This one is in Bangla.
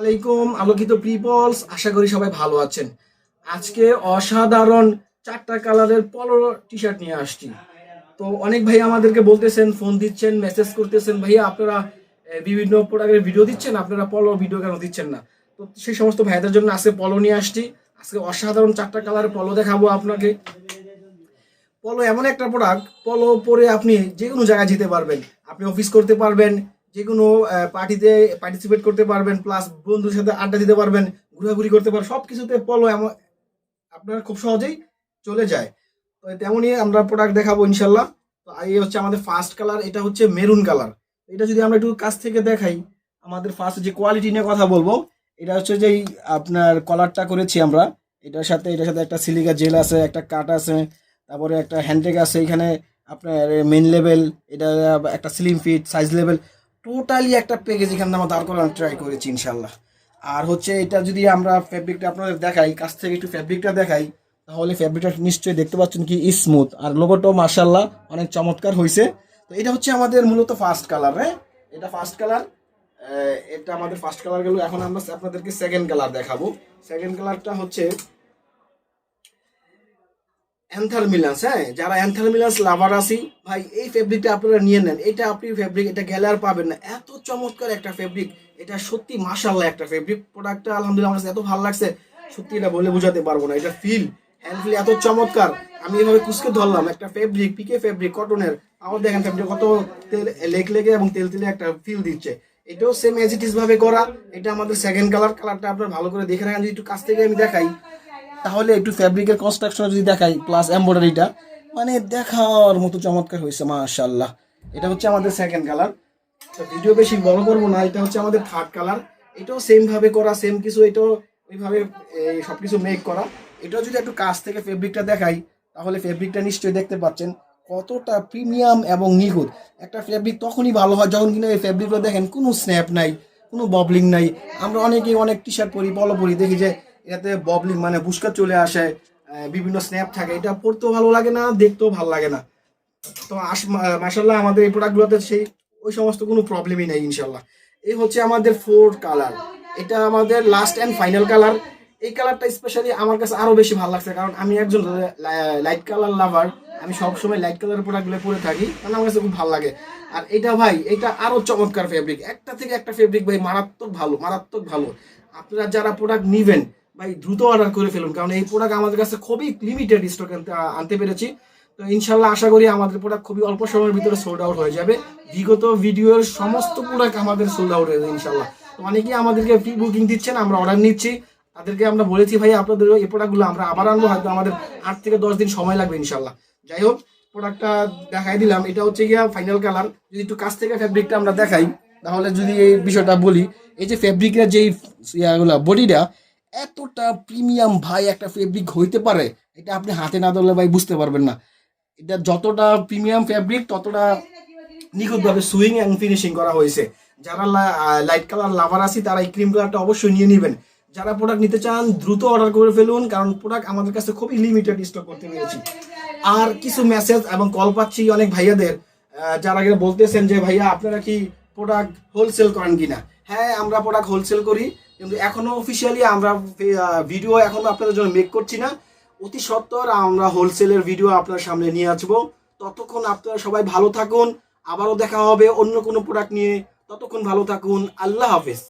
আলাইকুম আলোকিত পিপলস, আশা করি সবাই ভালো আছেন। আজকে অসাধারণ 4টা কালারের পলো টি শার্ট নিয়ে আসছি। তো অনেক ভাই আমাদেরকে বলতেছেন, ফোন দিচ্ছেন, মেসেজ করতেছেন, ভাইয়া আপনারা বিভিন্ন প্রোডাক্টের ভিডিও দিচ্ছেন, আপনারা পলো ভিডিও কেন দিচ্ছেন না? তো সেই সমস্ত ভাইদের জন্য আজকে পলো নিয়ে আসছি। আজকে অসাধারণ 4টা কালারের পলো দেখাবো আপনাকে। পলো এমন একটা প্রোডাক্ট, পলো পরে আপনি যে কোনো জায়গায় যেতে পারবেন। আপনি অফিস করতে পারবেন, যে কোনো পার্টিতে পার্টিসিপেট করতে পারবেন, প্লাস বন্ধুদের সাথে আড্ডা দিতে পারবেন, ঘোরাঘুরি করতে পারবেন, সব কিছুতে পলো এমন আপনার খুব সহজেই চলে যায়। তো তেমনই আমরা প্রোডাক্ট দেখাবো ইনশাল্লাহ। তো এই হচ্ছে আমাদের ফার্স্ট কালার, এটা হচ্ছে মেরুন কালার। এটা যদি আমরা একটু কাছ থেকে দেখাই, আমাদের ফার্স্ট যে কোয়ালিটি নিয়ে কথা বলবো, এটা হচ্ছে যে আপনার কলারটা করেছি আমরা। এটার সাথে একটা সিলিকা জেল আছে, একটা কাট আছে, তারপরে একটা হ্যান্ডটেক আছে এখানে, আপনার মেন লেভেল, এটা একটা slim fit size level, totally একটা প্যাকেজ এখানে আমরা দাঁড় করানোর ট্রাই করেছি ইনশাল্লাহ। আর হচ্ছে এটা যদি আমরা ফ্যাব্রিকটা আপনাদের দেখাই, কাছ থেকে একটু ফ্যাব্রিকটা দেখাই, তাহলে ফ্যাব্রিকটা নিশ্চয়ই দেখতে পাচ্ছেন কি স্মুথ, আর লোগোটাও মার্শাল্লাহ অনেক চমৎকার হয়েছে। তো এটা হচ্ছে আমাদের মূলত ফার্স্ট কালার। হ্যাঁ, এটা ফার্স্ট কালার। এটা আমাদের ফার্স্ট কালার গেল। এখন আমরা আপনাদেরকে সেকেন্ড কালার দেখাবো। সেকেন্ড কালারটা হচ্ছে অ্যান্থারমিলাস। হ্যাঁ, যারা অ্যান্থারমিলাস লাভার আছি ভাই, এই ফেব্রিকটা আপনারা নিয়ে নেন। এটা আপনি ফেব্রিক এটা গেলে আর পাবেন না, এত চমৎকার একটা ফেব্রিক। এটা সত্যি মাশাআল্লাহ একটা ফেব্রিক। প্রোডাক্টটা আলহামদুলিল্লাহ আমার কাছে এত ভালো লাগছে, সত্যি এটা বলে বোঝাতে পারবো না। এটা ফিল, হ্যান্ড ফিল এত চমৎকার। আমি এভাবে কুচকে ধরলাম একটা ফেব্রিক, পিকে ফেব্রিক, কটনের। আমার দেখেন ফেব্রিক কত তেল লেগে এবং তেল তেলে একটা ফিল দিচ্ছে। এটাও সেম এজ ইট ইজ ভাবে করা। এটা আমাদের সেকেন্ড কালার। কালারটা আপনার ভালো করে দেখে রাখেন। যদি একটু কাছ থেকে আমি দেখাই, তাহলে একটু ফ্যাব্রিকের কনস্ট্রাকশন যদি দেখাই, প্লাস এমব্রয়ডারিটা, মানে দেখার মতো চমৎকার হয়েছে মাশাআল্লাহ। এটা হচ্ছে আমাদের সেকেন্ড কালার। তো ভিডিও বেশি বড় করবো না, এটা হচ্ছে আমাদের থার্ড কালার। এটাও সেম ভাবে করা, সেম কিছু, এটাও ওইভাবে সবকিছু মেক করা। এটাও যদি একটু কাছ থেকে ফেব্রিকটা দেখাই, তাহলে ফেব্রিকটা নিশ্চয়ই দেখতে পাচ্ছেন কতটা প্রিমিয়াম এবং নিখুঁত। একটা ফেব্রিক তখনই ভালো হয় যখন কিনা এই ফেব্রিকটা দেখেন কোনো স্ন্যাপ নাই, কোনো ববলিং নাই। আমরা অনেকেই অনেক টি শার্ট পরি, পলো পরি, দেখি যে এটাতে ববলিং মানে বুশকা চলে আসে, বিভিন্ন স্ন্যাপ থাকে। এটা পরতেও ভালো লাগে না, দেখতেও ভালো লাগে না। তো মাশাআল্লাহ আমাদের এই প্রোডাক্টগুলোতে সেই ওই সমস্ত কোনো প্রবলেমই নাই ইনশাল্লাহ। এই হচ্ছে আমাদের ফোর্থ কালার। এটা আমাদের লাস্ট অ্যান্ড ফাইনাল কালার। এই কালারটা স্পেশালি আমার কাছে আরো বেশি ভালো লাগছে, কারণ আমি একজন লাইট কালার লাভার। আমি সবসময় লাইট কালার প্রোডাক্টগুলো পরে থাকি, কারণ আমার কাছে খুব ভালো লাগে। আর এটা ভাই, এটা আরো চমৎকার ফেব্রিক, একটা থেকে একটা ফেব্রিক ভাই মারাত্মক ভালো, মারাত্মক ভালো। আপনারা যারা প্রোডাক্ট নিবেন ভাই, দ্রুত অর্ডার করে ফেলুন, কারণ এই প্রোডাক্ট আমাদের কাছে খুবই লিমিটেড স্টক আনতে পেরেছি। তো ইনশাল্লাহ আশা করি আমাদের প্রোডাক্ট খুবই অল্প সময়ের ভিতরে সোল্ড আউট হয়ে যাবে। বিগত ভিডিওর সমস্ত প্রোডাক্ট আমাদের সোল্ড আউট হয়ে যাবে ইনশাল্লাহ। তো অনেকেই আমাদেরকে প্রি বুকিং দিচ্ছেন, আমরা অর্ডার নিচ্ছি। তাদেরকে আমরা বলেছি ভাই, আপনাদের এই প্রোডাক্টগুলো আমরা আবার আনবো, হয়তো আমাদের 8 থেকে 10 দিন সময় লাগবে ইনশাল্লাহ। যাই হোক, প্রোডাক্টটা দেখাই দিলাম। এটা হচ্ছে গিয়া ফাইনাল কালার। যদি একটু কাছ থেকে ফেব্রিকটা আমরা দেখাই, তাহলে যদি এই বিষয়টা বলি, এই যে ফেব্রিকের যেই বডিটা এতটা প্রিমিয়াম ভাই, একটা ফেব্রিক হইতে পারে এটা আপনি হাতে না ধরলে ভাই বুঝতে পারবেন না। এটা যতটা প্রিমিয়াম ফ্যাব্রিক, ততটা নিখুঁতভাবে সুইং অ্যান্ড ফিনিশিং করা হয়েছে। যারা লাইট কালার লাভার আছি, তারা এই ক্রিম কালারটা অবশ্যই নিয়ে নেবেন। যারা প্রোডাক্ট নিতে চান দ্রুত অর্ডার করে ফেলুন, কারণ প্রোডাক্ট আমাদের কাছে খুবই লিমিটেড স্টক করতে পেরেছি। আর কিছু মেসেজ এবং কল পাচ্ছি অনেক ভাইয়াদের, যারা আগে বলতেছেন যে ভাইয়া আপনারা কি প্রোডাক্ট হোলসেল করেন কিনা। হ্যাঁ, আমরা প্রোডাক্ট হোলসেল করি, কিন্তু এখনো অফিসিয়ালি আমরা ভিডিও এখনো আপনাদের জন্য মেক করছি না। অতি সত্বর আমরা হোলসেলের ভিডিও আপনার সামনে নিয়ে আসবো। ততক্ষণ আপনারা সবাই ভালো থাকুন। আবারও দেখা হবে অন্য কোনো প্রোডাক্ট নিয়ে। ততক্ষণ ভালো থাকুন। আল্লাহ হাফেজ।